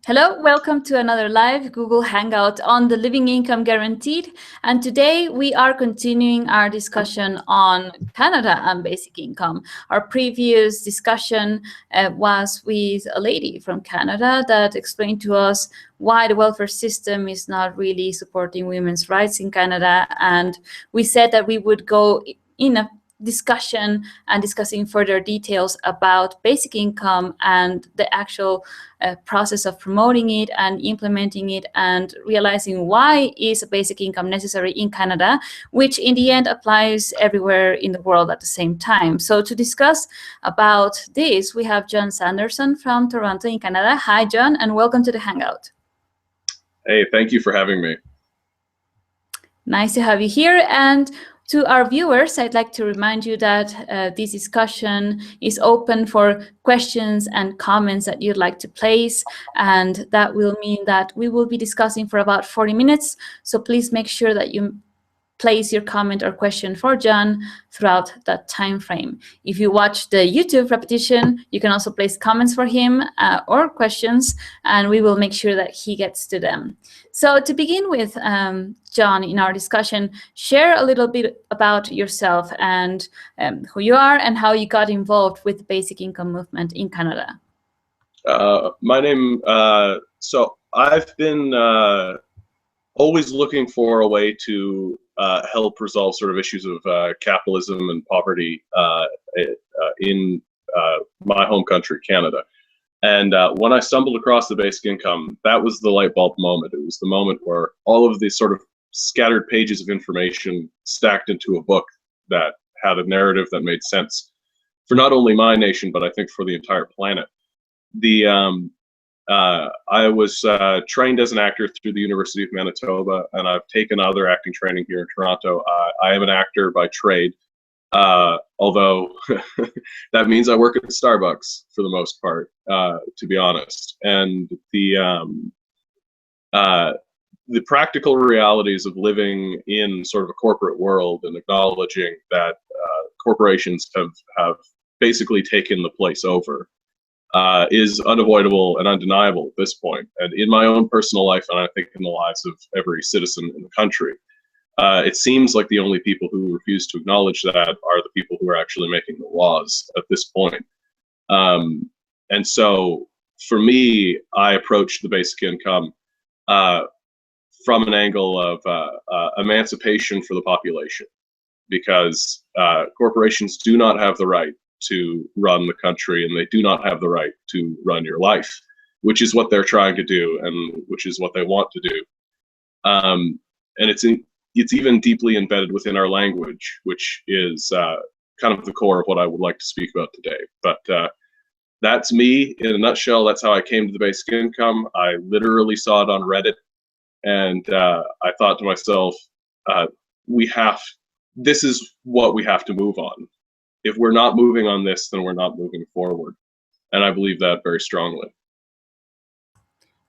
Hello, welcome to another live Google Hangout on the Living Income Guaranteed. And today we are continuing our discussion on Canada and basic income. Our previous discussion was with a lady from Canada that explained to us why the welfare system is not really supporting women's rights in Canada. And we said that we would go in a discussion and discussing further details about basic income and the actual process of promoting it and implementing it and realizing why is a basic income necessary in Canada, which in the end applies everywhere in the world at the same time. So to discuss about this, we have Jon Sanderson from Toronto in Canada. Hi, Jon, and welcome to the Hangout. Hey, thank you for having me. Nice to have you here. And to our viewers, I'd like to remind you that this discussion is open for questions and comments that you'd like to place, and that will mean that we will be discussing for about 40 minutes. So please make sure that you place your comment or question for Jon throughout that time frame. If you watch the YouTube repetition, you can also place comments for him or questions, and we will make sure that he gets to them. So to begin with, Jon, in our discussion, share a little bit about yourself and who you are and how you got involved with the basic income movement in Canada. My name, so I've been always looking for a way to help resolve sort of issues of capitalism and poverty in my home country, Canada. And when I stumbled across the basic income, that was the light bulb moment. It was the moment where all of these sort of scattered pages of information stacked into a book that had a narrative that made sense for not only my nation, but I think for the entire planet. I was trained as an actor through the University of Manitoba, and I've taken other acting training here in Toronto. I am an actor by trade, although that means I work at Starbucks for the most part, to be honest. And the practical realities of living in sort of a corporate world and acknowledging that corporations have basically taken the place over is unavoidable and undeniable at this point. And in my own personal life, and I think in the lives of every citizen in the country, it seems like the only people who refuse to acknowledge that are the people who are actually making the laws at this point. And so for me, I approached the basic income from an angle of emancipation for the population, because corporations do not have the right to run the country, and they do not have the right to run your life, which is what they're trying to do, and which is what they want to do. And it's even deeply embedded within our language, which is kind of the core of what I would like to speak about today. But that's me in a nutshell. That's how I came to the basic income. I literally saw it on Reddit, and I thought to myself, this is what we have to move on. If we're not moving on this, then we're not moving forward. And I believe that very strongly.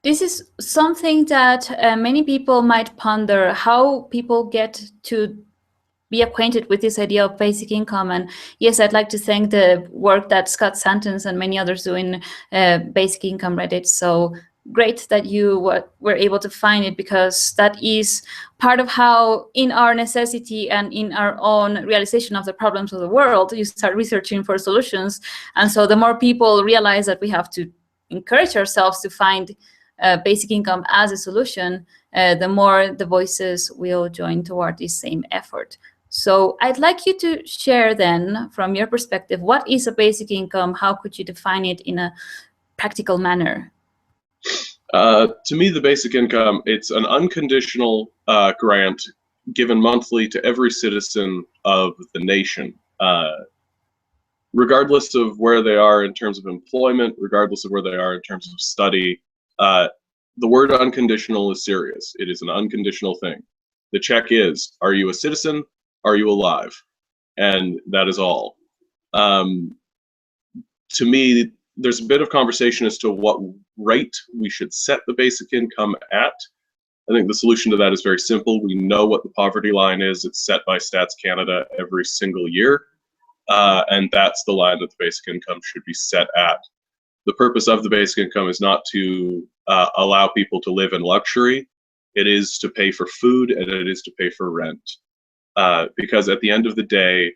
This is something that many people might ponder, how people get to be acquainted with this idea of basic income. And yes, I'd like to thank the work that Scott Santons and many others do in basic income Reddit. So great that you were able to find it, because that is part of how, in our necessity and in our own realization of the problems of the world, you start researching for solutions. And so the more people realize that we have to encourage ourselves to find basic income as a solution, the more the voices will join toward this same effort. So I'd like you to share then, from your perspective, what is a basic income? How could you define it in a practical manner? To me, the basic income, it's an unconditional grant given monthly to every citizen of the nation, regardless of where they are in terms of employment, regardless of where they are in terms of study. The word unconditional is serious. It is an unconditional thing. The check is, are you a citizen? Are you alive? And that is all. To me, there's a bit of conversation as to what rate we should set the basic income at. I think the solution to that is very simple. We know what the poverty line is. It's set by Stats Canada every single year. And that's the line that the basic income should be set at. The purpose of the basic income is not to allow people to live in luxury. It is to pay for food, and it is to pay for rent. Because at the end of the day,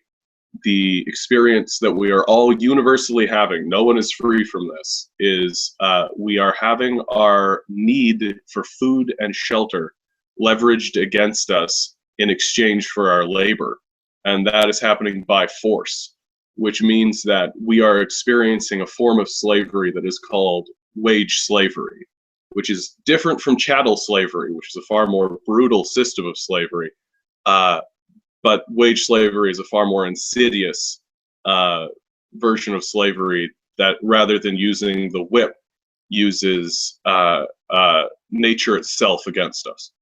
the experience that we are all universally having, no one is free from this, is we are having our need for food and shelter leveraged against us in exchange for our labor. And that is happening by force, which means that we are experiencing a form of slavery that is called wage slavery, which is different from chattel slavery, which is a far more brutal system of slavery. But wage slavery is a far more insidious version of slavery that, rather than using the whip, uses nature itself against us.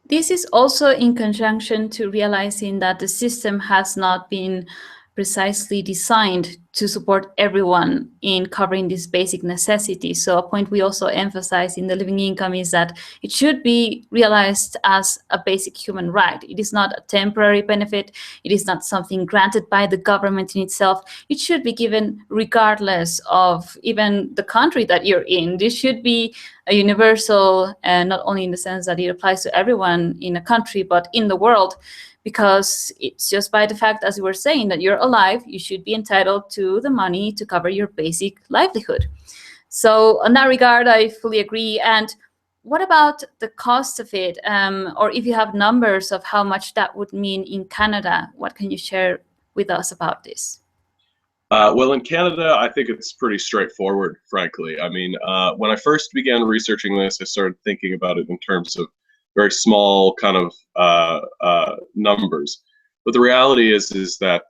This is also in conjunction to realizing that the system has not been precisely designed to support everyone in covering these basic necessities. So a point we also emphasize in the living income is that it should be realized as a basic human right. It is not a temporary benefit. It is not something granted by the government in itself. It should be given regardless of even the country that you're in. This should be a universal, not only in the sense that it applies to everyone in a country, but in the world, because it's just by the fact, as we were saying, that you're alive, you should be entitled to the money to cover your basic livelihood. So in that regard, I fully agree. And what about the cost of it? Or if you have numbers of how much that would mean in Canada, what can you share with us about this? Well, in Canada, I think it's pretty straightforward, frankly. I mean, when I first began researching this, I started thinking about it in terms of very small kind of numbers. But the reality is that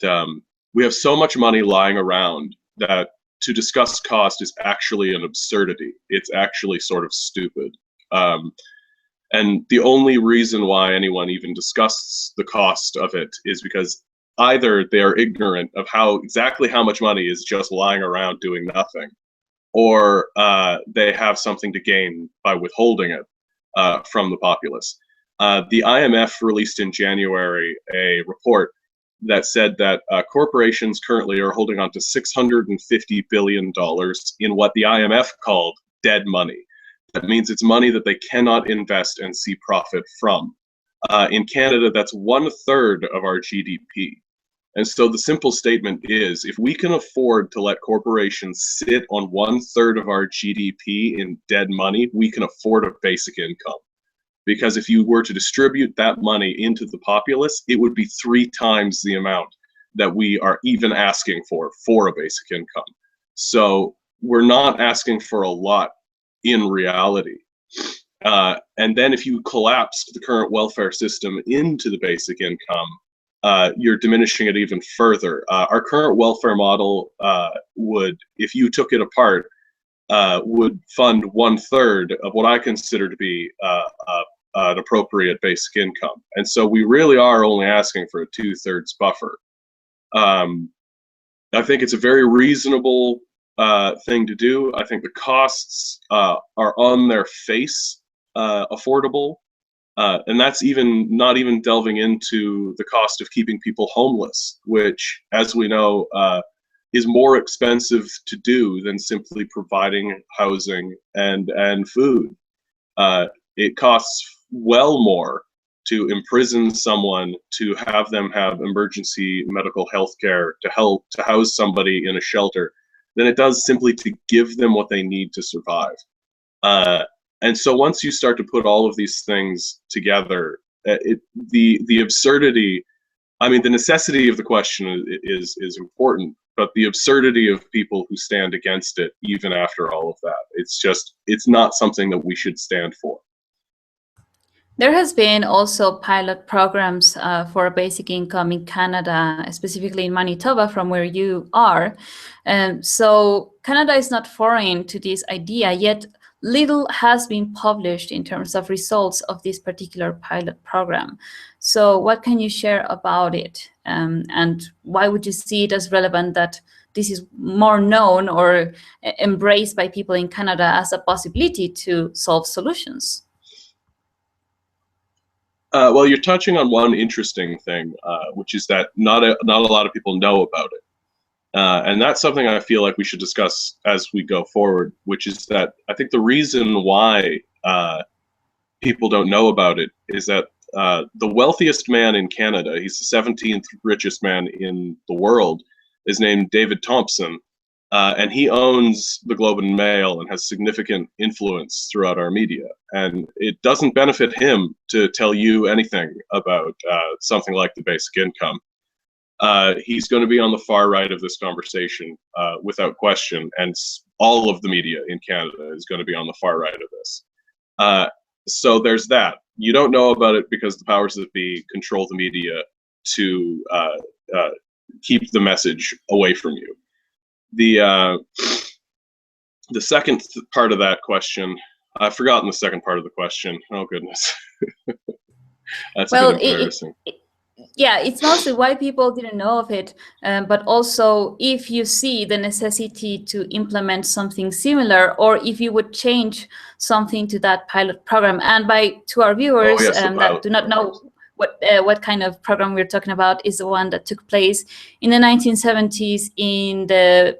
we have so much money lying around that to discuss cost is actually an absurdity. It's actually sort of stupid. And the only reason why anyone even discusses the cost of it is because either they are ignorant of exactly how much money is just lying around doing nothing, or they have something to gain by withholding it from the populace. The IMF released in January a report that said that corporations currently are holding on to $650 billion in what the IMF called dead money. That means it's money that they cannot invest and see profit from. In Canada, that's 1/3 of our GDP. And so the simple statement is, if we can afford to let corporations sit on 1/3 of our GDP in dead money, we can afford a basic income. Because if you were to distribute that money into the populace, it would be 3 times the amount that we are even asking for a basic income. So we're not asking for a lot in reality. And then if you collapsed the current welfare system into the basic income, you're diminishing it even further. Our current welfare model would, if you took it apart, would fund 1/3 of what I consider to be an appropriate basic income. And so we really are only asking for a 2/3 buffer. I think it's a very reasonable thing to do. I think the costs are on their face affordable. And that's not even delving into the cost of keeping people homeless, which, as we know, is more expensive to do than simply providing housing and food. It costs well more to imprison someone, to have them have emergency medical health care, to house somebody in a shelter, than it does simply to give them what they need to survive. And so once you start to put all of these things together, the absurdity, I mean, the necessity of the question is important, but the absurdity of people who stand against it, even after all of that, it's not something that we should stand for. There has been also pilot programs for a basic income in Canada, specifically in Manitoba, from where you are. So Canada is not foreign to this idea, yet little has been published in terms of results of this particular pilot program. So what can you share about it? And why would you see it as relevant that this is more known or embraced by people in Canada as a possibility to solve solutions? Well, you're touching on one interesting thing, which is that not a lot of people know about it. And that's something I feel like we should discuss as we go forward, which is that I think the reason why people don't know about it is that the wealthiest man in Canada, he's the 17th richest man in the world, is named David Thompson. And he owns the Globe and Mail and has significant influence throughout our media. And it doesn't benefit him to tell you anything about something like the basic income. He's going to be on the far right of this conversation without question. And all of the media in Canada is going to be on the far right of this. So there's that. You don't know about it because the powers that be control the media to keep the message away from you. The second part of that question, I've forgotten the second part of the question. Oh goodness, that's a bit embarrassing. Yeah, it's mostly why people didn't know of it, but also if you see the necessity to implement something similar, or if you would change something to that pilot program. And to our viewers that do not know what kind of program we're talking about, is the one that took place in the 1970s in the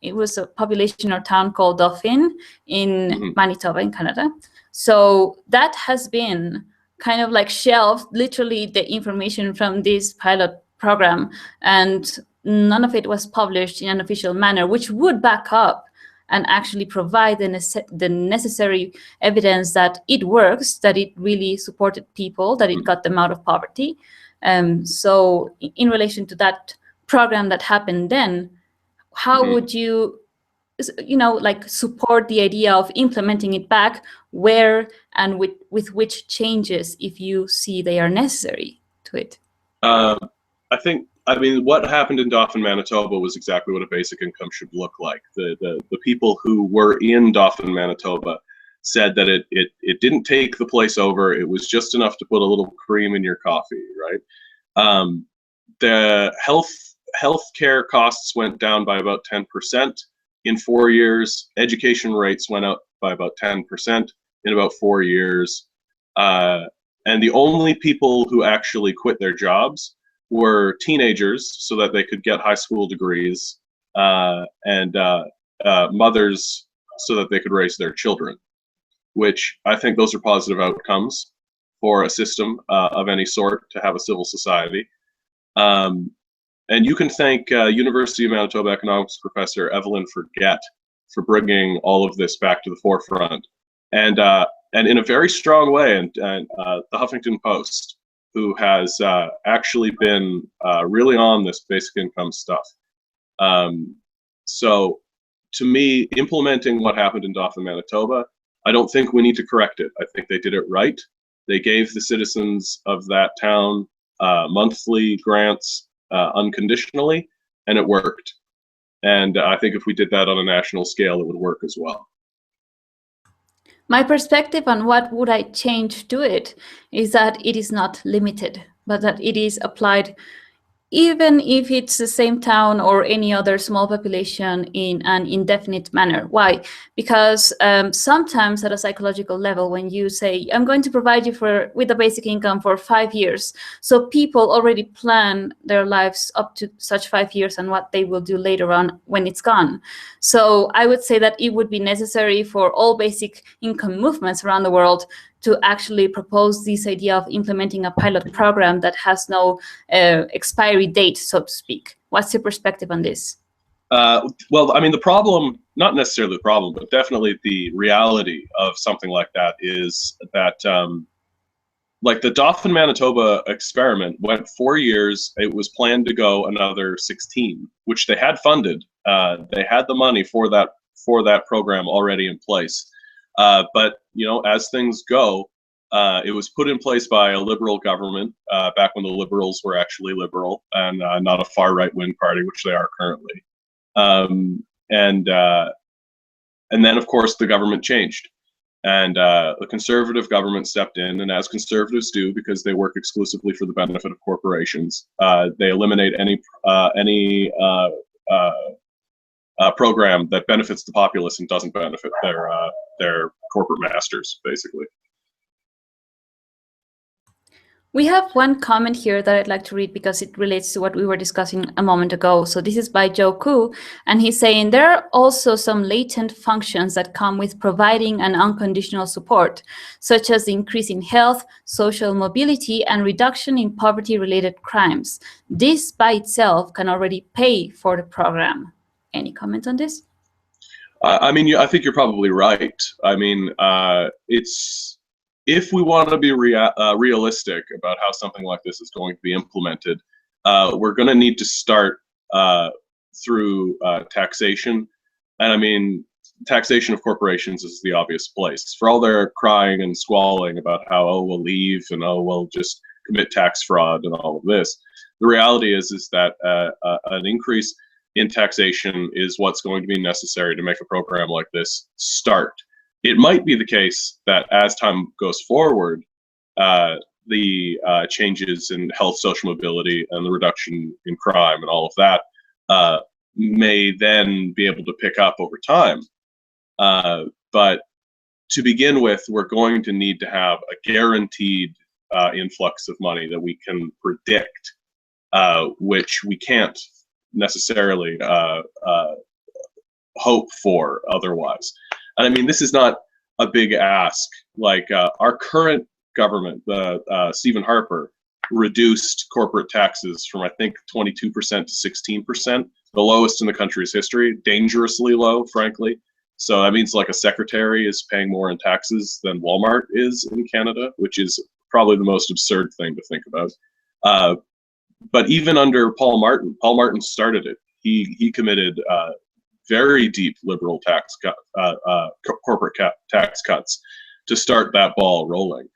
it was a population or town called Dauphin in Manitoba in Canada. So that has been kind of like shelved, literally, the information from this pilot program, and none of it was published in an official manner, which would back up and actually provide the necessary evidence that it works, that it really supported people, that it got them out of poverty. So in relation to that program that happened then, how would you like support the idea of implementing it back? Where and with which changes, if you see they are necessary to it? I mean, what happened in Dauphin, Manitoba was exactly what a basic income should look like. The people who were in Dauphin, Manitoba said that it didn't take the place over. It was just enough to put a little cream in your coffee, right? The healthcare costs went down by about 10% in 4 years. Education rates went up by about 10% in about 4 years. And the only people who actually quit their jobs were teenagers, so that they could get high school degrees, and mothers, so that they could raise their children, which I think those are positive outcomes for a system of any sort, to have a civil society. And you can thank University of Manitoba economics professor Evelyn Forget for bringing all of this back to the forefront, and in a very strong way. And the Huffington Post, who has actually been really on this basic income stuff. So to me, implementing what happened in Dauphin, Manitoba, I don't think we need to correct it. I think they did it right. They gave the citizens of that town monthly grants unconditionally, and it worked. And I think if we did that on a national scale, it would work as well. My perspective on what would I change to it is that it is not limited, but that it is applied even if it's the same town or any other small population in an indefinite manner. Why? Because sometimes at a psychological level, when you say, I'm going to provide you with a basic income for 5 years, so people already plan their lives up to such 5 years and what they will do later on when it's gone. So I would say that it would be necessary for all basic income movements around the world to actually propose this idea of implementing a pilot program that has no expiry date, so to speak. What's your perspective on this? Well, I mean, the problem, not necessarily the problem, but definitely the reality of something like that is that, like the Dauphin, Manitoba experiment went 4 years. It was planned to go another 16, which they had funded. They had the money for that program already in place. But as things go, it was put in place by a liberal government back when the Liberals were actually liberal and not a far right wing party, which they are currently. And then, of course, the government changed, and the conservative government stepped in. And as conservatives do, because they work exclusively for the benefit of corporations, they eliminate any program that benefits the populace and doesn't benefit their corporate masters, basically. We have one comment here that I'd like to read because it relates to what we were discussing a moment ago. So this is by Joe Koo, and he's saying there are also some latent functions that come with providing an unconditional support, such as the increase in health, social mobility, and reduction in poverty-related crimes. This by itself can already pay for the program. Any comment on this? I mean, I think you're probably right. I mean, it's if we want to be realistic about how something like this is going to be implemented, we're going to need to start through taxation. And I mean, taxation of corporations is the obvious place. For all their crying and squalling about how, oh, we'll leave and, oh, we'll just commit tax fraud and all of this, the reality is that an increase in taxation is what's going to be necessary to make a program like this start. It might be the case that as time goes forward, the changes in health, social mobility, and the reduction in crime and all of that may then be able to pick up over time. But to begin with, we're going to need to have a guaranteed influx of money that we can predict, which we can't necessarily hope for otherwise. And I mean, this is not a big ask. Like our current government, Stephen Harper, reduced corporate taxes from I think 22% to 16%, the lowest in the country's history, dangerously low, frankly. So that means like a secretary is paying more in taxes than Walmart is in Canada, which is probably the most absurd thing to think about. But even under Paul Martin started it. He committed very deep liberal corporate tax cuts to start that ball rolling.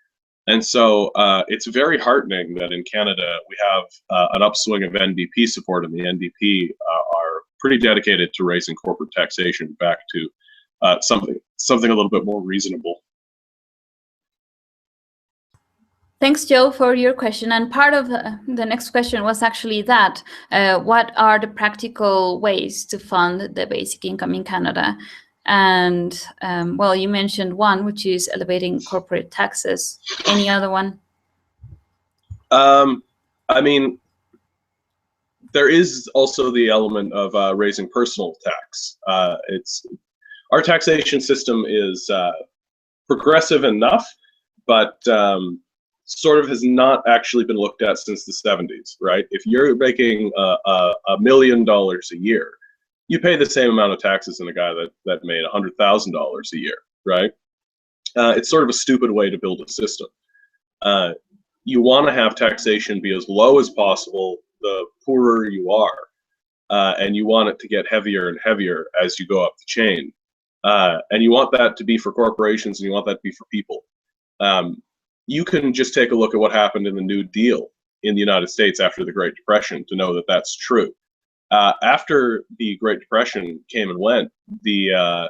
And so it's very heartening that in Canada we have an upswing of NDP support, and the NDP are pretty dedicated to raising corporate taxation back to something a little bit more reasonable. Thanks, Joe, for your question. And part of the next question was actually that, what are the practical ways to fund the basic income in Canada? And, well, you mentioned one, which is elevating corporate taxes. Any other one? I mean, there is also the element of raising personal tax. Our taxation system is progressive enough, but sort of has not actually been looked at since the 70s, right? If you're making $1 million a year, you pay the same amount of taxes as a guy that made $100,000 a year, right? It's sort of a stupid way to build a system. You want to have taxation be as low as possible the poorer you are, and you want it to get heavier and heavier as you go up the chain. And you want that to be for corporations, and you want that to be for people. You can just take a look at what happened in the New Deal in the United States after the Great Depression to know that that's true. After the Great Depression came and went, the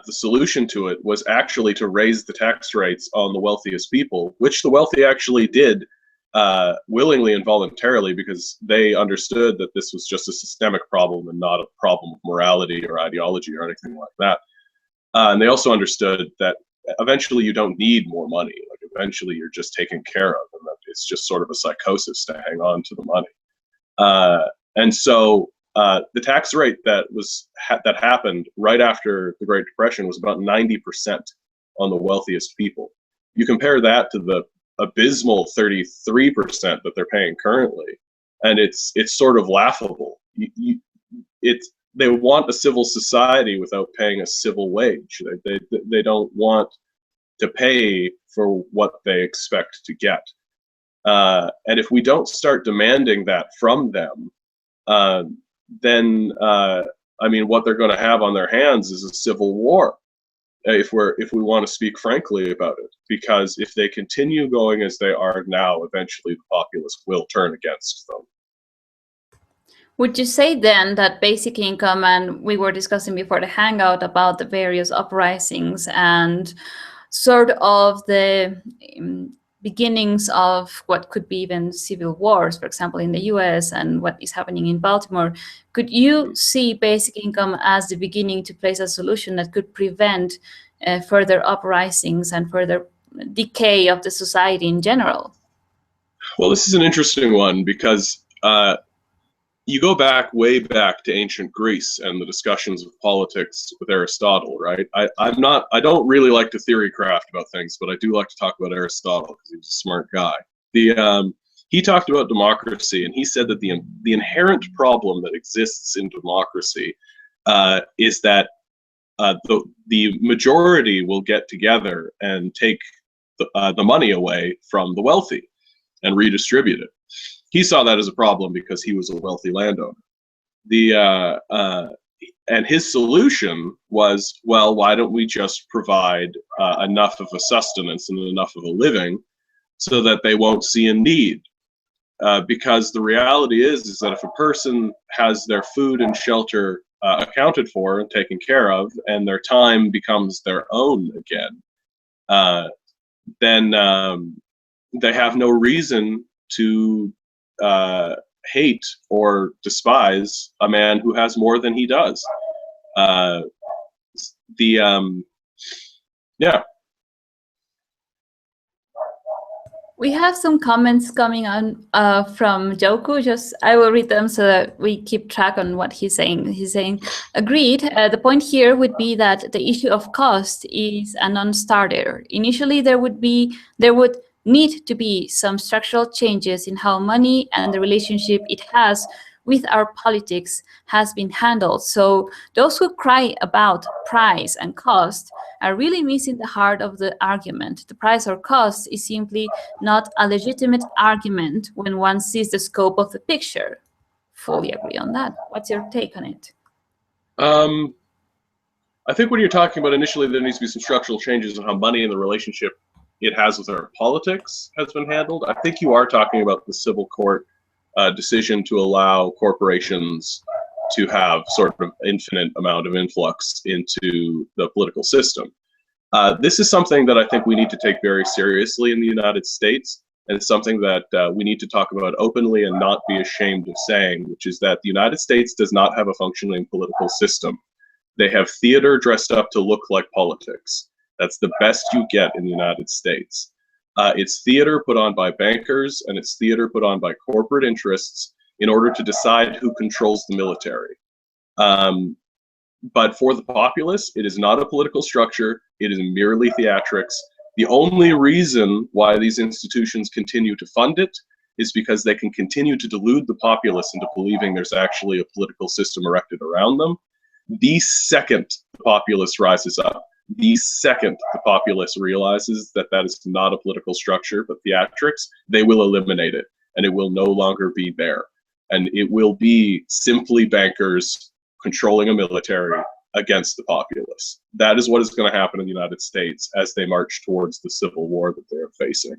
solution to it was actually to raise the tax rates on the wealthiest people, which the wealthy actually did willingly and voluntarily, because they understood that this was just a systemic problem and not a problem of morality or ideology or anything like that. And they also understood that eventually you don't need more money. Like eventually you're just taken care of, and that it's just sort of a psychosis to hang on to the money. And so the tax rate that happened right after the Great Depression was about 90% on the wealthiest people. You compare that to the abysmal 33% that they're paying currently, and it's sort of laughable. They want a civil society without paying a civil wage. They don't want to pay for what they expect to get. And if we don't start demanding that from them, then I mean, what they're going to have on their hands is a civil war, if we want to speak frankly about it. Because if they continue going as they are now, eventually the populace will turn against them. Would you say then that basic income, and we were discussing before the hangout about the various uprisings and sort of the beginnings of what could be even civil wars, for example, in the US and what is happening in Baltimore, could you see basic income as the beginning to place a solution that could prevent further uprisings and further decay of the society in general? Well, this is an interesting one because you go back, way back to ancient Greece and the discussions of politics with Aristotle, right? I don't really like to theory craft about things, but I do like to talk about Aristotle because he was a smart guy. He talked about democracy, and he said that the inherent problem that exists in democracy is that the majority will get together and take the money away from the wealthy and redistribute it. He saw that as a problem because he was a wealthy landowner. And his solution was, well, why don't we just provide enough of a sustenance and enough of a living so that they won't see a need? Because the reality is that if a person has their food and shelter accounted for and taken care of, and their time becomes their own again, then they have no reason to hate or despise a man who has more than he does. Yeah. We have some comments coming on from Joku. I will read them so that we keep track on what he's saying. He's saying, agreed. The point here would be that the issue of cost is a non-starter. Initially, there would need to be some structural changes in how money and the relationship it has with our politics has been handled. So those who cry about price and cost are really missing the heart of the argument. The price or cost is simply not a legitimate argument when one sees the scope of the picture. Fully agree on that. What's your take on it? I think when you're talking about initially there needs to be some structural changes in how money and the relationship it has with our politics has been handled. I think you are talking about the civil court decision to allow corporations to have sort of infinite amount of influx into the political system. This is something that I think we need to take very seriously in the United States, and it's something that we need to talk about openly and not be ashamed of saying, which is that the United States does not have a functioning political system. They have theater dressed up to look like politics. That's the best you get in the United States. It's theater put on by bankers, and it's theater put on by corporate interests in order to decide who controls the military. But for the populace, it is not a political structure. It is merely theatrics. The only reason why these institutions continue to fund it is because they can continue to delude the populace into believing there's actually a political system erected around them. The second the populace rises up, the second the populace realizes that that is not a political structure but theatrics, they will eliminate it, and it will no longer be there. And it will be simply bankers controlling a military against the populace. That is what is going to happen in the United States as they march towards the civil war that they are facing.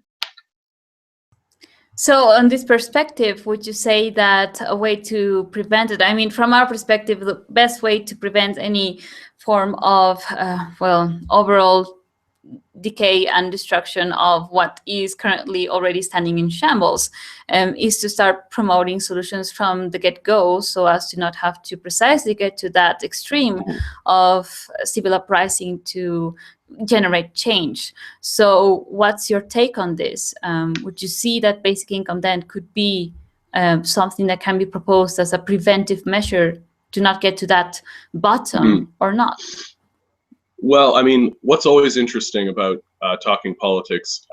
So on this perspective, would you say that a way to prevent it, I mean, from our perspective, the best way to prevent any form of, overall decay and destruction of what is currently already standing in shambles is to start promoting solutions from the get-go so as to not have to precisely get to that extreme of civil uprising to generate change. So what's your take on this? Would you see that basic income then could be something that can be proposed as a preventive measure to not get to that bottom or not? Well, I mean, what's always interesting about talking politics,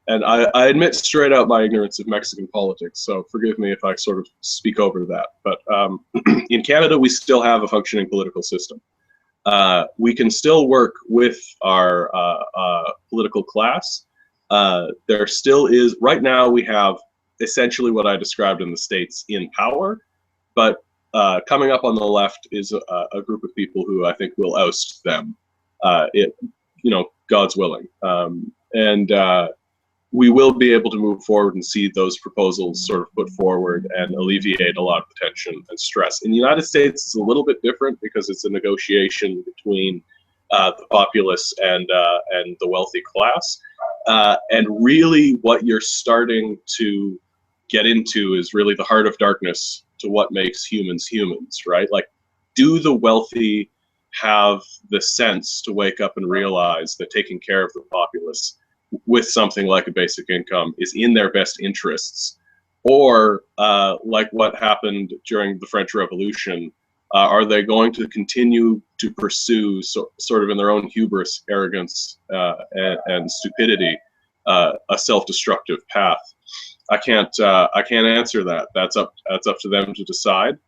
and I admit straight out my ignorance of Mexican politics, so forgive me if I sort of speak over that, but in Canada, we still have a functioning political system. We can still work with our political class. There still is, right now we have essentially what I described in the States in power, but coming up on the left is a group of people who I think will oust them. God's willing. And we will be able to move forward and see those proposals sort of put forward and alleviate a lot of the tension and stress. In the United States, it's a little bit different because it's a negotiation between the populace and the wealthy class. And really what you're starting to get into is really the heart of darkness to what makes humans humans, right? Like, do the wealthy have the sense to wake up and realize that taking care of the populace with something like a basic income is in their best interests, or like what happened during the French Revolution, are they going to continue to pursue sort of in their own hubris, arrogance, and stupidity, a self-destructive path? I can't answer that. That's up to them to decide.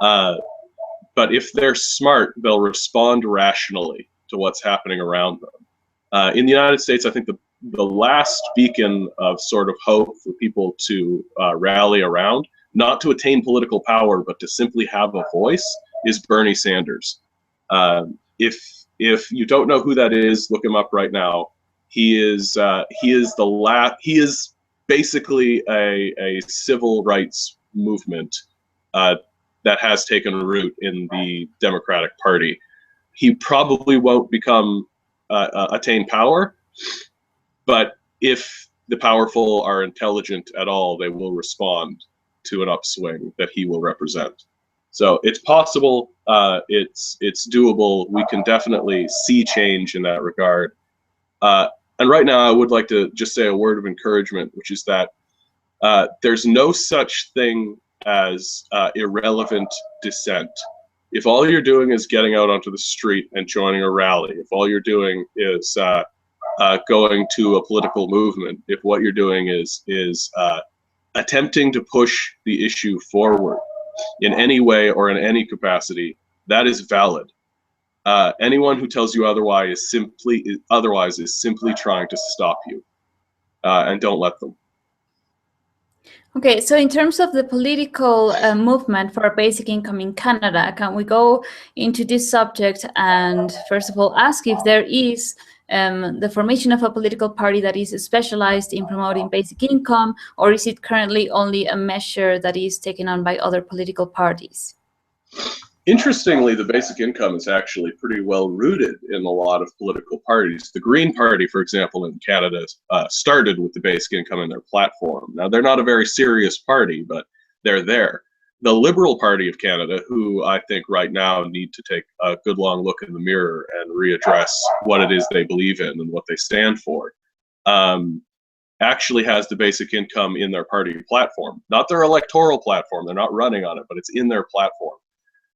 But if they're smart, they'll respond rationally to what's happening around them. In the United States, I think the last beacon of sort of hope for people to rally around, not to attain political power, but to simply have a voice, is Bernie Sanders. If you don't know who that is, look him up right now. He is basically a civil rights movement that has taken root in the Democratic Party. He probably won't attain power, but if the powerful are intelligent at all, they will respond to an upswing that he will represent. So it's possible, it's doable. We can definitely see change in that regard. And right now, I would like to just say a word of encouragement, which is that there's no such thing as irrelevant dissent. If all you're doing is getting out onto the street and joining a rally, if all you're doing is going to a political movement, if what you're doing is attempting to push the issue forward in any way or in any capacity, that is valid. Anyone who tells you otherwise is simply trying to stop you, and don't let them. Okay, so in terms of the political movement for a basic income in Canada, can we go into this subject and first of all ask if there is the formation of a political party that is specialized in promoting basic income, or is it currently only a measure that is taken on by other political parties? Interestingly, the basic income is actually pretty well rooted in a lot of political parties. The Green Party, for example, in Canada, started with the basic income in their platform. Now, they're not a very serious party, but they're there. The Liberal Party of Canada, who I think right now need to take a good long look in the mirror and readdress what it is they believe in and what they stand for, actually has the basic income in their party platform. Not their electoral platform, they're not running on it, but it's in their platform.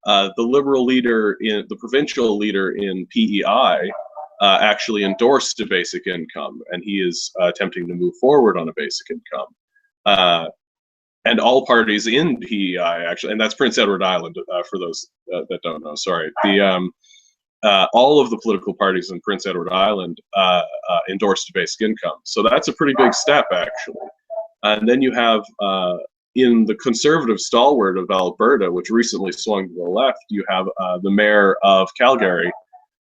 The Liberal leader, the provincial leader in PEI, actually endorsed a basic income, and he is attempting to move forward on a basic income. And all parties in PEI actually, and that's Prince Edward Island, for those that don't know, sorry. All of the political parties in Prince Edward Island endorsed a basic income. So that's a pretty big step, actually. And then you have, in the conservative stalwart of Alberta, which recently swung to the left, you have the mayor of Calgary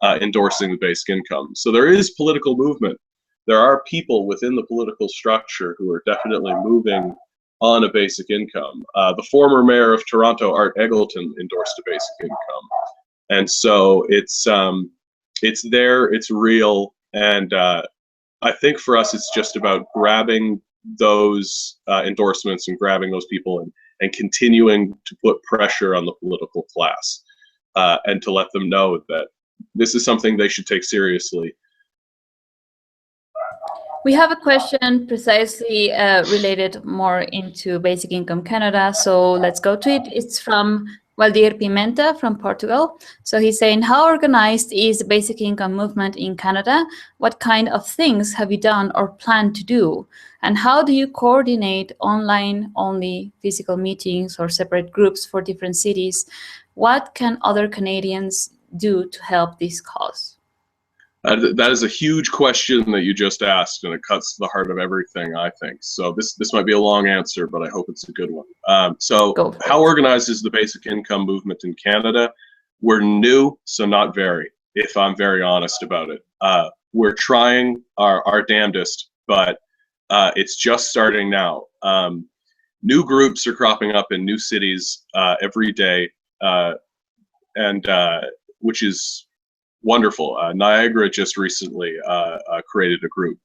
endorsing the basic income. So there is political movement. There are people within the political structure who are definitely moving on a basic income. The former mayor of Toronto, Art Eggleton, endorsed a basic income. And so it's there, it's real, and I think for us it's just about grabbing those endorsements and grabbing those people and continuing to put pressure on the political class and to let them know that this is something they should take seriously. We have a question precisely related more into Basic Income Canada, so let's go to it. It's from Valdir Pimenta from Portugal. So he's saying, how organized is the basic income movement in Canada? What kind of things have you done or plan to do? And how do you coordinate online-only physical meetings or separate groups for different cities? What can other Canadians do to help this cause? That is a huge question that you just asked, and it cuts to the heart of everything, I think. So this might be a long answer, but I hope it's a good one. So how organized is the basic income movement in Canada? We're new, so not very, if I'm very honest about it. We're trying our damnedest, but it's just starting now. New groups are cropping up in new cities every day, and which is wonderful. Niagara just recently created a group.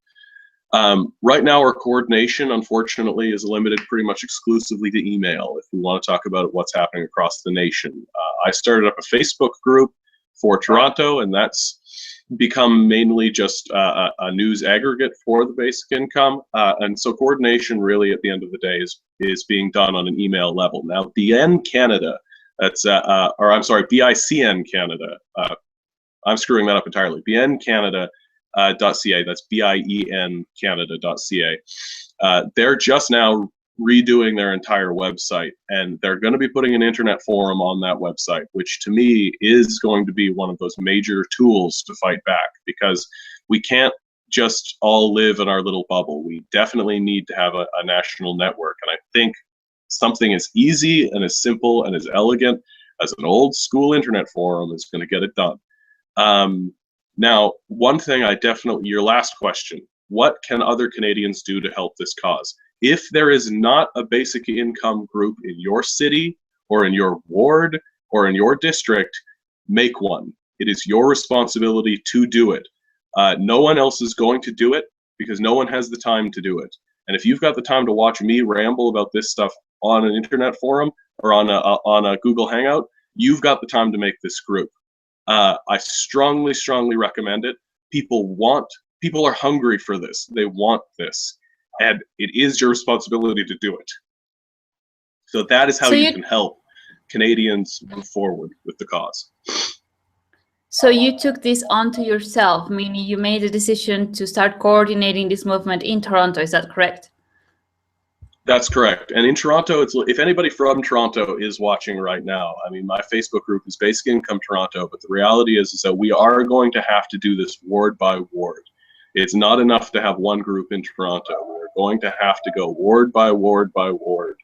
Right now, our coordination, unfortunately, is limited pretty much exclusively to email if we want to talk about what's happening across the nation. I started up a Facebook group for Toronto, and that's become mainly just a news aggregate for the basic income. And so coordination really at the end of the day is being done on an email level. Now, BN Canada, that's, or I'm sorry, BICN Canada, I'm screwing that up entirely. BNCanada.ca, that's BIEN Canada.ca. They're just now redoing their entire website, and they're going to be putting an internet forum on that website, which to me is going to be one of those major tools to fight back, because we can't just all live in our little bubble. We definitely need to have a national network, and I think something as easy and as simple and as elegant as an old school internet forum is going to get it done. Now, one thing I definitely, your last question, what can other Canadians do to help this cause? If there is not a basic income group in your city or in your ward or in your district, make one. It is your responsibility to do it. No one else is going to do it because no one has the time to do it. And if you've got the time to watch me ramble about this stuff on an internet forum or on a Google Hangout, you've got the time to make this group. I strongly, strongly recommend it. People are hungry for this. They want this. And it is your responsibility to do it. So that is how you can help Canadians move forward with the cause. So you took this onto yourself, meaning you made a decision to start coordinating this movement in Toronto, is that correct? That's correct. And in Toronto, if anybody from Toronto is watching right now, I mean, my Facebook group is Basic Income Toronto, but the reality is that we are going to have to do this ward by ward. It's not enough to have one group in Toronto. We're going to have to go ward by ward by ward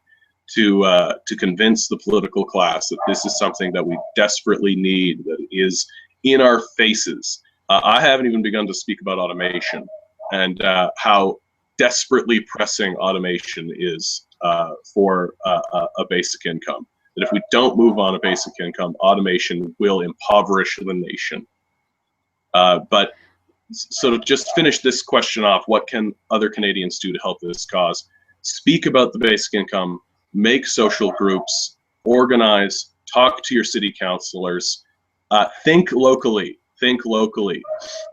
to convince the political class that this is something that we desperately need, that is in our faces. I haven't even begun to speak about automation and how desperately pressing automation is for a basic income. That if we don't move on a basic income, automation will impoverish the nation. But so to just finish this question off, what can other Canadians do to help this cause? Speak about the basic income, make social groups, organize, talk to your city councilors, think locally. Think locally.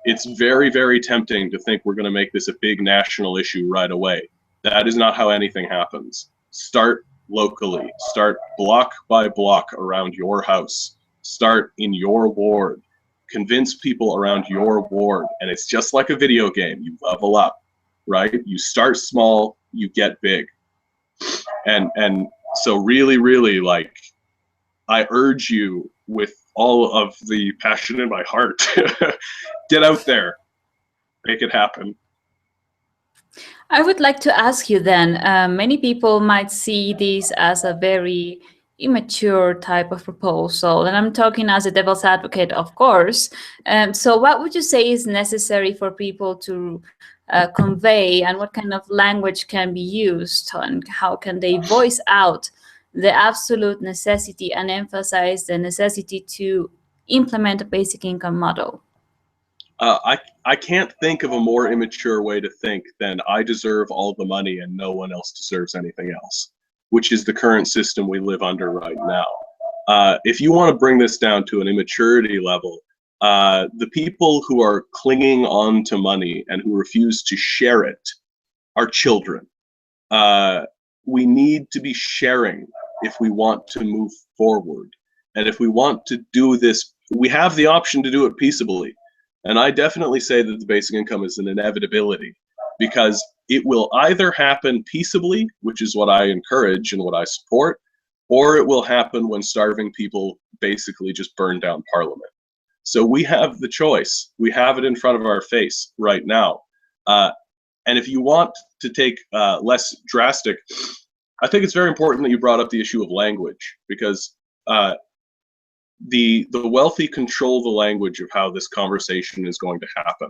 It's very, very tempting to think we're going to make this a big national issue right away. That is not how anything happens. Start locally. Start block by block around your house. Start in your ward. Convince people around your ward. And it's just like a video game. You level up, right? You start small, you get big. And so really, really, like, I urge you with all of the passion in my heart, get out there, make it happen. I would like to ask you then, many people might see this as a very immature type of proposal, and I'm talking as a devil's advocate, of course. So what would you say is necessary for people to convey, and what kind of language can be used, and how can they voice out the absolute necessity and emphasize the necessity to implement a basic income model? I can't think of a more immature way to think than I deserve all the money and no one else deserves anything else, which is the current system we live under right now. If you want to bring this down to an immaturity level, the people who are clinging on to money and who refuse to share it are children. We need to be sharing if we want to move forward. And if we want to do this, we have the option to do it peaceably. And I definitely say that the basic income is an inevitability, because it will either happen peaceably, which is what I encourage and what I support, or it will happen when starving people basically just burn down Parliament. So we have the choice. We have it in front of our face right now. And if you want to take less drastic, I think it's very important that you brought up the issue of language, because the wealthy control the language of how this conversation is going to happen.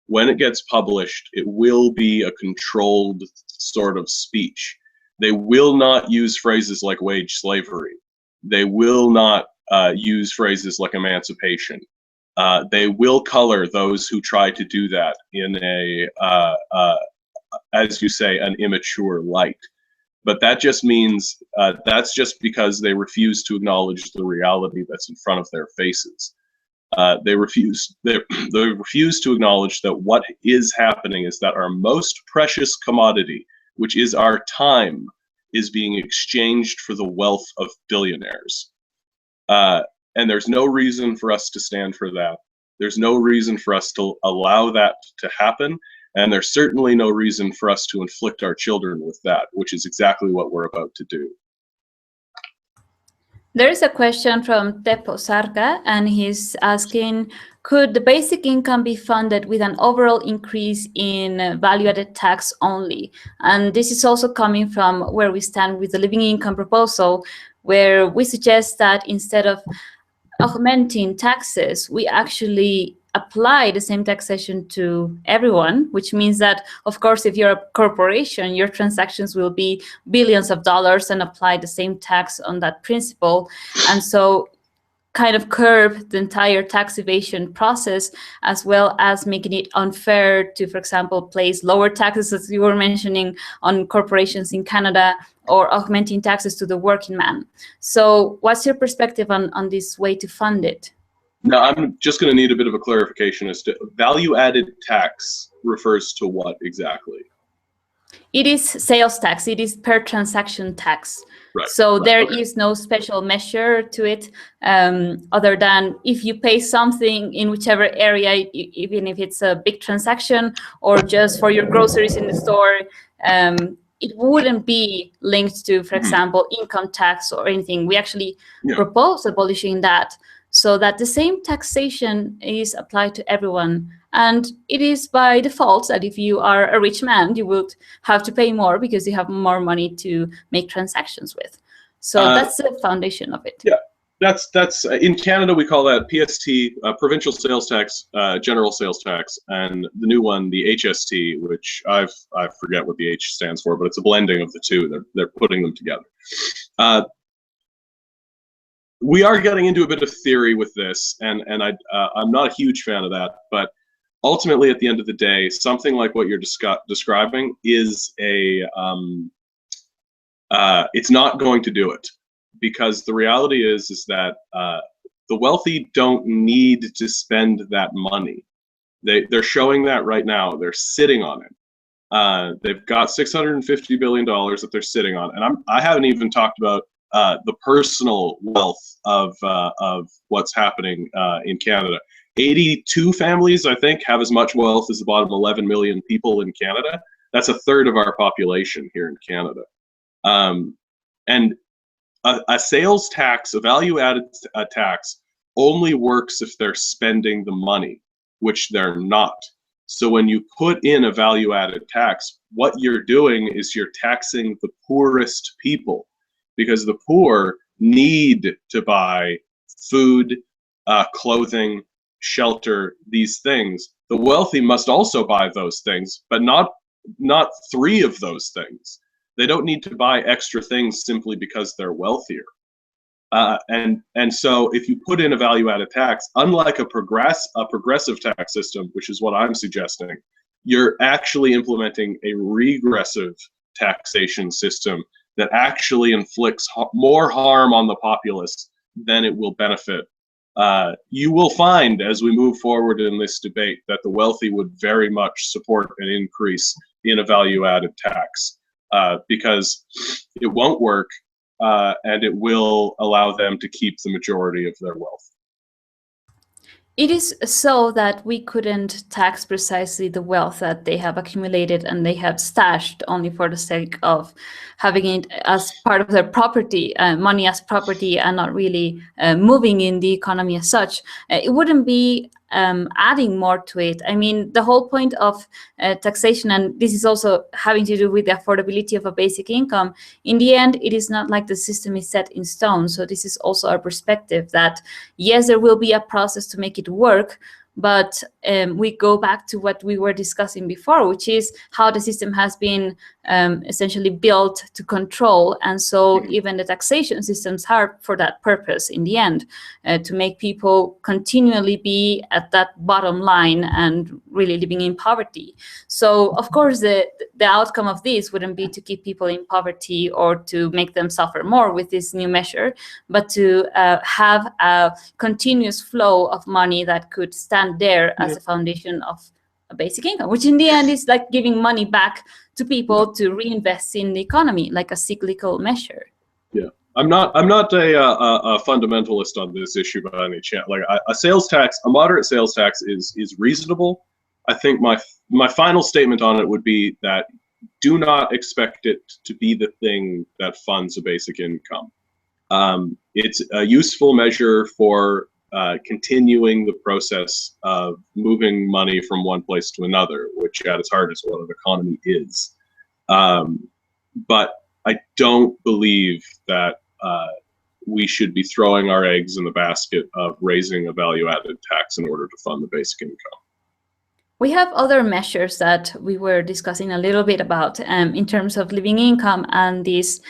When it gets published, it will be a controlled sort of speech. They will not use phrases like wage slavery. They will not use phrases like emancipation. They will color those who try to do that in a, as you say, an immature light. But that just means that's just because they refuse to acknowledge the reality that's in front of their faces. They refuse to acknowledge that what is happening is that our most precious commodity, which is our time, is being exchanged for the wealth of billionaires. And there's no reason for us to stand for that. There's no reason for us to allow that to happen. And there's certainly no reason for us to inflict our children with that, which is exactly what we're about to do. There is a question from Teppo Sarka, and he's asking, could the basic income be funded with an overall increase in value-added tax only? And this is also coming from where we stand with the living income proposal, where we suggest that instead of augmenting taxes, we actually apply the same taxation to everyone, which means that, of course, if you're a corporation, your transactions will be billions of dollars and apply the same tax on that principle. And so kind of curb the entire tax evasion process, as well as making it unfair to, for example, place lower taxes, as you were mentioning, on corporations in Canada, or augmenting taxes to the working man. So what's your perspective on this way to fund it? Now, I'm just going to need a bit of a clarification as to value-added tax refers to what exactly? It is sales tax. It is per transaction tax. Right. So right, there okay. is no special measure to it, other than if you pay something in whichever area, even if it's a big transaction or just for your groceries in the store, it wouldn't be linked to, for example, income tax or anything. We actually propose abolishing that, so that the same taxation is applied to everyone. And it is by default that if you are a rich man, you would have to pay more because you have more money to make transactions with. So that's the foundation of it. Yeah, that's in Canada we call that PST, provincial sales tax, general sales tax, and the new one, the HST, which I forget what the H stands for, but it's a blending of the two. They're putting them together. We are getting into a bit of theory with this, and I'm not a huge fan of that, but ultimately, at the end of the day, something like what you're describing is it's not going to do it, because the reality is that the wealthy don't need to spend that money. They're showing that right now. They're sitting on it. They've got $650 billion that they're sitting on, and I haven't even talked about the personal wealth of what's happening in Canada. 82 families, I think, have as much wealth as the bottom 11 million people in Canada. That's a third of our population here in Canada. And a sales tax, a value-added tax, only works if they're spending the money, which they're not. So when you put in a value-added tax, what you're doing is you're taxing the poorest people, because the poor need to buy food, clothing, shelter, these things. The wealthy must also buy those things, but not 3 of those things. They don't need to buy extra things simply because they're wealthier. And so if you put in a value-added tax, unlike a progressive tax system, which is what I'm suggesting, you're actually implementing a regressive taxation system that actually inflicts more harm on the populace than it will benefit. You will find, as we move forward in this debate, that the wealthy would very much support an increase in a value-added tax, because it won't work, and it will allow them to keep the majority of their wealth. It is so that we couldn't tax precisely the wealth that they have accumulated and they have stashed only for the sake of having it as part of their property, money as property, and not really moving in the economy as such. It wouldn't be adding more to it. I mean, the whole point of taxation, and this is also having to do with the affordability of a basic income, in the end, it is not like the system is set in stone. So this is also our perspective that, yes, there will be a process to make it work, but we go back to what we were discussing before, which is how the system has been essentially built to control. And so even the taxation systems are for that purpose in the end, to make people continually be at that bottom line and really living in poverty. So of course the outcome of this wouldn't be to keep people in poverty or to make them suffer more with this new measure, but to have a continuous flow of money that could stand there as a foundation of a basic income, which in the end is like giving money back to people to reinvest in the economy, like a cyclical measure. Yeah, I'm not a fundamentalist on this issue by any chance. Like a sales tax, a moderate sales tax is reasonable. I think my final statement on it would be that do not expect it to be the thing that funds a basic income. It's a useful measure for continuing the process of moving money from one place to another, which at its heart is what an economy is. But I don't believe that we should be throwing our eggs in the basket of raising a value-added tax in order to fund the basic income. We have other measures that we were discussing a little bit about in terms of living income and this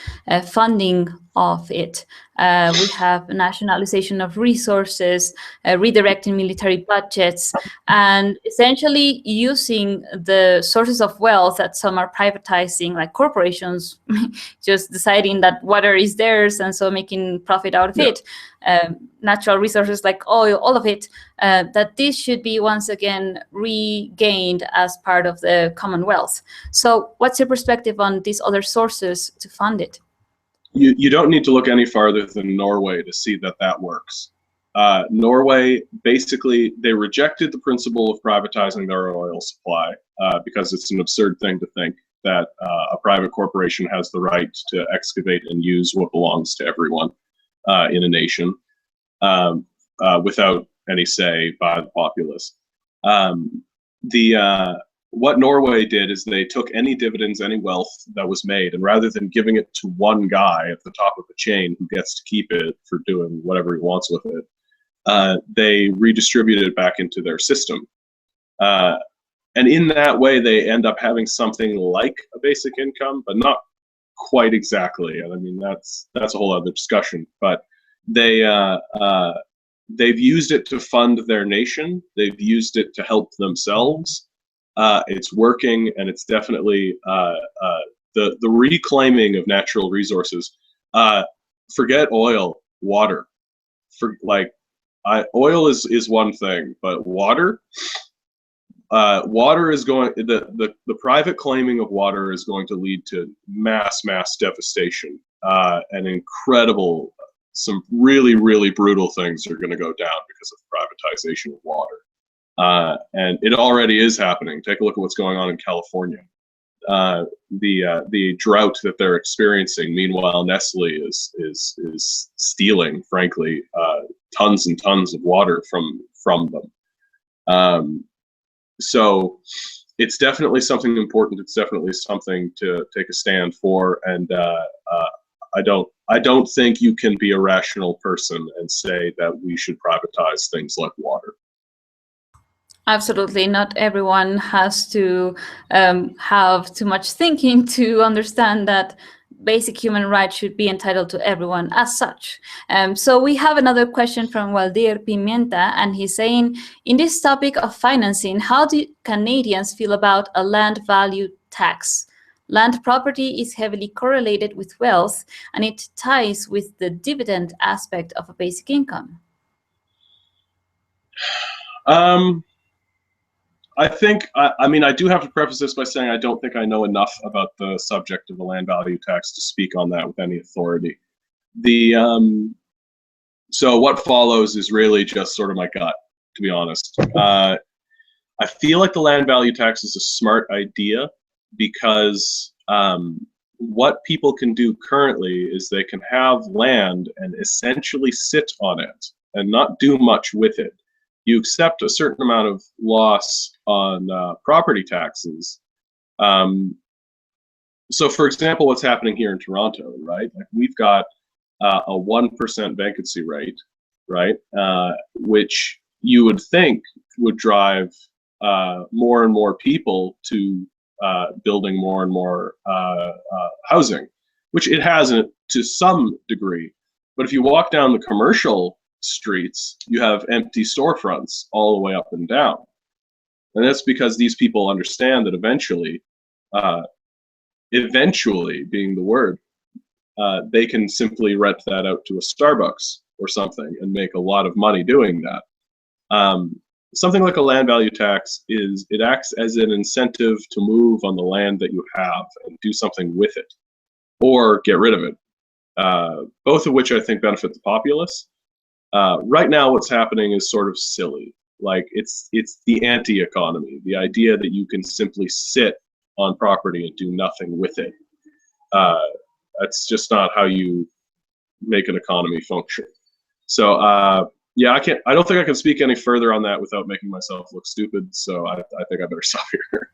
funding of it. We have nationalization of resources, redirecting military budgets, and essentially using the sources of wealth that some are privatizing, like corporations just deciding that water is theirs and so making profit out of it. Natural resources like oil, all of it, that this should be once again regained as part of the Commonwealth. So what's your perspective on these other sources to fund it? You don't need to look any farther than Norway to see that that works. Norway, basically, they rejected the principle of privatizing their oil supply because it's an absurd thing to think that a private corporation has the right to excavate and use what belongs to everyone in a nation without any say by the populace. What Norway did is they took any dividends, any wealth that was made, and rather than giving it to one guy at the top of the chain who gets to keep it for doing whatever he wants with it, they redistributed it back into their system. And in that way, they end up having something like a basic income, but not quite exactly. And I mean, that's a whole other discussion. But they've used it to fund their nation. They've used it to help themselves. It's working, and it's definitely the reclaiming of natural resources. Forget oil, water. Oil is one thing, but water is going. The private claiming of water is going to lead to mass devastation, and incredible. Some really brutal things are going to go down because of privatization of water. And it already is happening. Take a look at what's going on in California. The drought that they're experiencing. Meanwhile, Nestle is stealing, frankly, tons and tons of water from them. So it's definitely something important. It's definitely something to take a stand for. And I don't think you can be a rational person and say that we should privatize things like water. Absolutely. Not everyone has to have too much thinking to understand that basic human rights should be entitled to everyone as such. So we have another question from Waldir Pimienta, and he's saying, in this topic of financing, how do Canadians feel about a land value tax? Land property is heavily correlated with wealth, and it ties with the dividend aspect of a basic income. I think, I mean, I do have to preface this by saying I don't think I know enough about the subject of the land value tax to speak on that with any authority. So what follows is really just sort of my gut, to be honest. I feel like the land value tax is a smart idea because what people can do currently is they can have land and essentially sit on it and not do much with it. You accept a certain amount of loss on property taxes. So, for example, what's happening here in Toronto, right? Like we've got a 1% vacancy rate, right? Which you would think would drive more and more people to building more and more housing, which it hasn't to some degree. But if you walk down the commercial streets, you have empty storefronts all the way up and down. And that's because these people understand that eventually being the word, they can simply rent that out to a Starbucks or something and make a lot of money doing that. Something like a land value tax it acts as an incentive to move on the land that you have and do something with it, or get rid of it. Both of which I think benefit the populace. Right now, what's happening is sort of silly. Like it's the anti-economy, the idea that you can simply sit on property and do nothing with it. That's just not how you make an economy function. So yeah, I don't think I can speak any further on that without making myself look stupid. So I think I better stop here.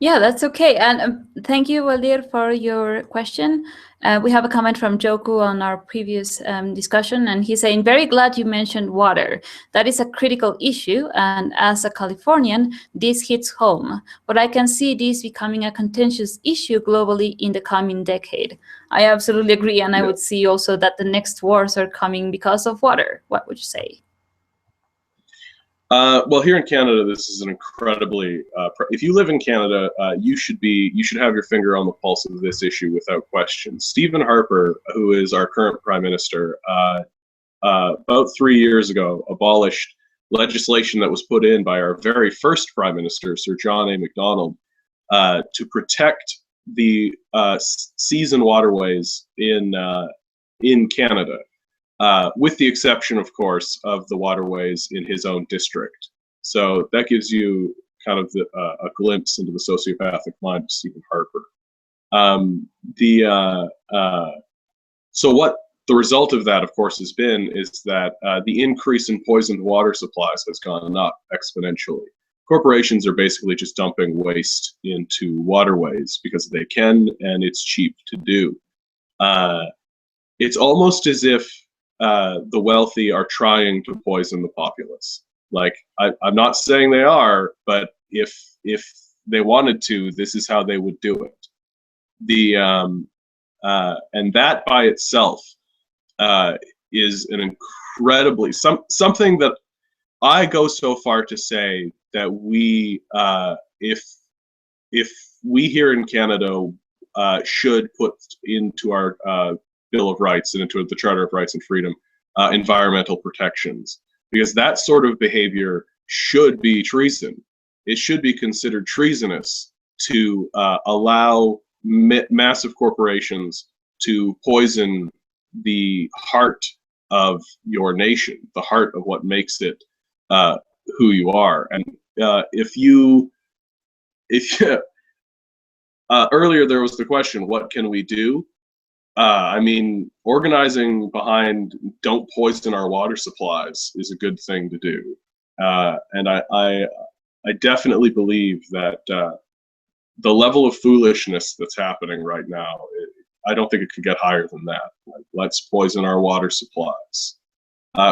Yeah, that's okay. And thank you, Waldir, for your question. We have a comment from Joku on our previous discussion, and he's saying, very glad you mentioned water. That is a critical issue, and as a Californian, this hits home. But I can see this becoming a contentious issue globally in the coming decade. I absolutely agree, and I would see also that the next wars are coming because of water. What would you say? Well, here in Canada, this is an incredibly. If you live in Canada, you should have your finger on the pulse of this issue without question. Stephen Harper, who is our current Prime Minister, about 3 years ago, abolished legislation that was put in by our very first Prime Minister, Sir John A. Macdonald, to protect the seas and waterways in Canada. With the exception, of course, of the waterways in his own district. So that gives you kind of a glimpse into the sociopathic mind of Stephen Harper. So what the result of that, of course, has been is that the increase in poisoned water supplies has gone up exponentially. Corporations are basically just dumping waste into waterways because they can, and it's cheap to do. It's almost as if the wealthy are trying to poison the populace. Like, I'm not saying they are, but if they wanted to, this is how they would do it. And that by itself is an incredibly something that I go so far to say that we, if we here in Canada should put into our Bill of Rights and into the Charter of Rights and Freedom environmental protections, because that sort of behavior should be treason. It should be considered treasonous to allow massive corporations to poison the heart of your nation, the heart of what makes it who you are. And earlier there was the question, what can we do? I mean, organizing behind "don't poison our water supplies" is a good thing to do, and I definitely believe that the level of foolishness that's happening right now, I don't think it could get higher than that. Like, let's poison our water supplies.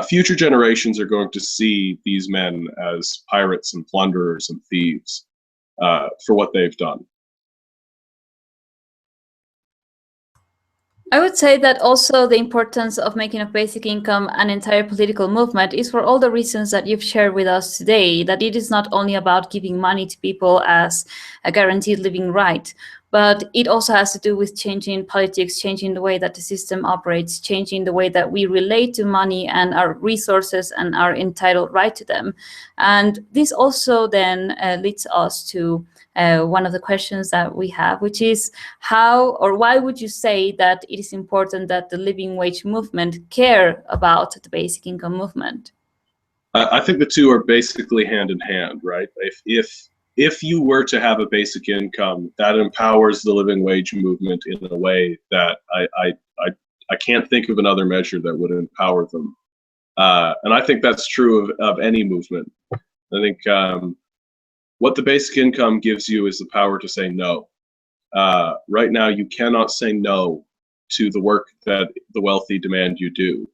Future generations are going to see these men as pirates and plunderers and thieves for what they've done. I would say that also the importance of making of basic income an entire political movement is for all the reasons that you've shared with us today, that it is not only about giving money to people as a guaranteed living right, but it also has to do with changing politics, changing the way that the system operates, changing the way that we relate to money and our resources and our entitled right to them. And this also then leads us to one of the questions that we have, which is how or why would you say that it is important that the living wage movement care about the basic income movement? I think the two are basically hand in hand, right? If you were to have a basic income, that empowers the living wage movement in a way that I can't think of another measure that would empower them. And I think that's true of any movement. I think what the basic income gives you is the power to say no. Right now, you cannot say no to the work that the wealthy demand you do.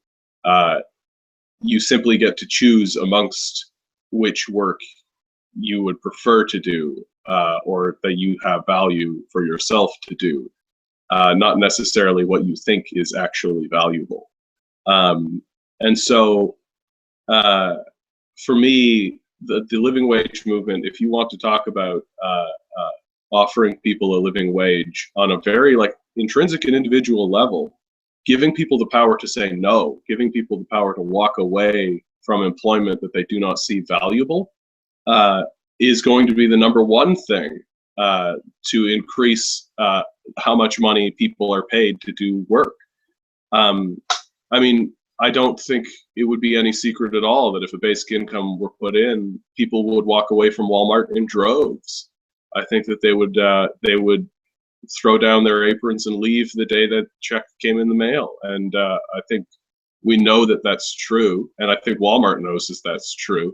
You simply get to choose amongst which work you would prefer to do, or that you have value for yourself to do, not necessarily what you think is actually valuable. And so, for me, the living wage movement, if you want to talk about offering people a living wage on a very like intrinsic and individual level, giving people the power to say no, giving people the power to walk away from employment that they do not see valuable, is going to be the number one thing to increase how much money people are paid to do work. I mean, I don't think it would be any secret at all that if a basic income were put in, people would walk away from Walmart in droves. I think that they would throw down their aprons and leave the day that check came in the mail. And I think we know that that's true, and I think Walmart knows that that's true.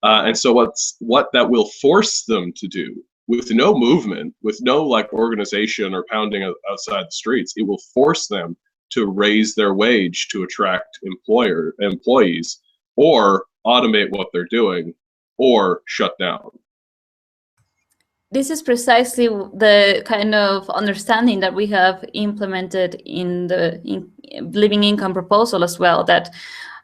And so what that will force them to do, with no movement, with no like organization or pounding outside the streets, it will force them to raise their wage to attract employees, or automate what they're doing, or shut down. This is precisely the kind of understanding that we have implemented in the living income proposal as well, that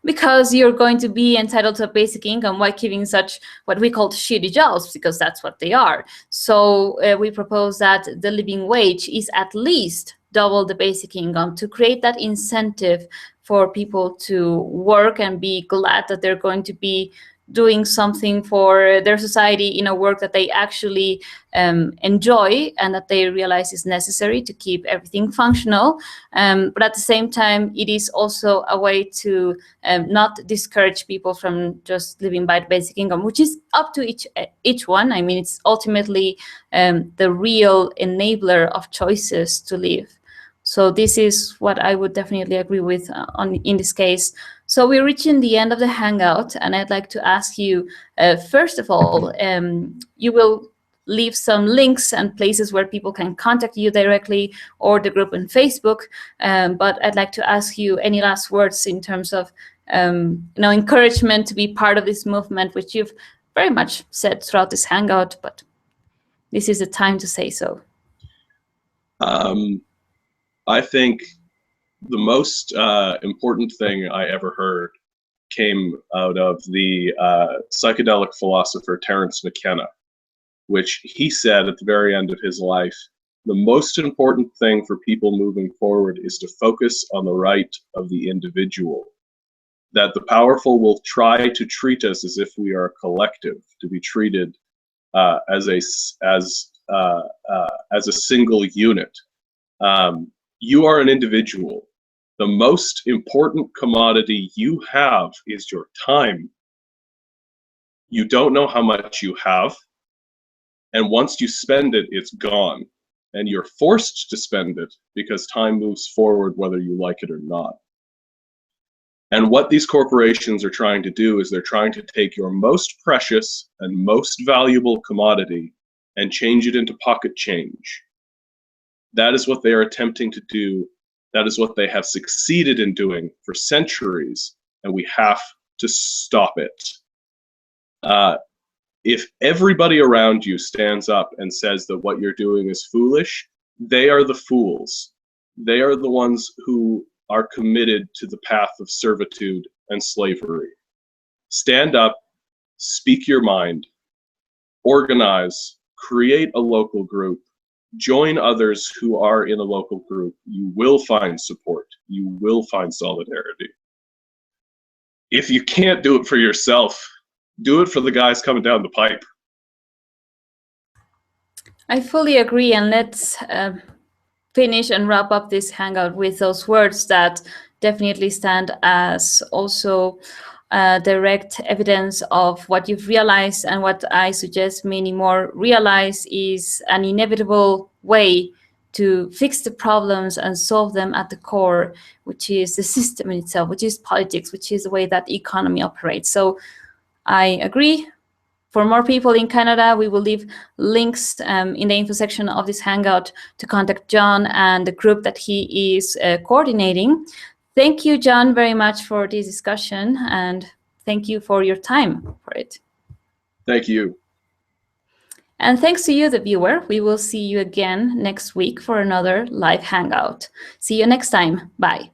because you're going to be entitled to a basic income, why giving such what we call shitty jobs, because that's what they are. So we propose that the living wage is at least double the basic income to create that incentive for people to work and be glad that they're going to be doing something for their society in a work that they actually enjoy and that they realize is necessary to keep everything functional. But at the same time, it is also a way to not discourage people from just living by the basic income, which is up to each one. I mean, it's ultimately the real enabler of choices to live. So this is what I would definitely agree with in this case. So we're reaching the end of the Hangout, and I'd like to ask you, first of all, you will leave some links and places where people can contact you directly, or the group on Facebook. But I'd like to ask you any last words in terms of encouragement to be part of this movement, which you've very much said throughout this Hangout, but this is the time to say so. I think the most important thing I ever heard came out of the psychedelic philosopher Terence McKenna, which he said at the very end of his life, the most important thing for people moving forward is to focus on the right of the individual. That the powerful will try to treat us as if we are a collective, to be treated as a single unit. You are an individual. The most important commodity you have is your time. You don't know how much you have, and once you spend it, it's gone. And you're forced to spend it because time moves forward whether you like it or not. And what these corporations are trying to do is they're trying to take your most precious and most valuable commodity and change it into pocket change. That is what they are attempting to do. That is what they have succeeded in doing for centuries, and we have to stop it. If everybody around you stands up and says that what you're doing is foolish, they are the fools. They are the ones who are committed to the path of servitude and slavery. Stand up, speak your mind, organize, create a local group, join others who are in a local group. You will find support. You will find solidarity. If you can't do it for yourself, do it for the guys coming down the pipe. I fully agree, and let's finish and wrap up this Hangout with those words that definitely stand as also direct evidence of what you've realized, and what I suggest many more realize is an inevitable way to fix the problems and solve them at the core, which is the system in itself, which is politics, which is the way that the economy operates. So I agree. For more people in Canada, we will leave links in the info section of this Hangout to contact Jon and the group that he is coordinating. Thank you, Jon, very much for this discussion, and thank you for your time for it. Thank you. And thanks to you, the viewer. We will see you again next week for another live Hangout. See you next time. Bye.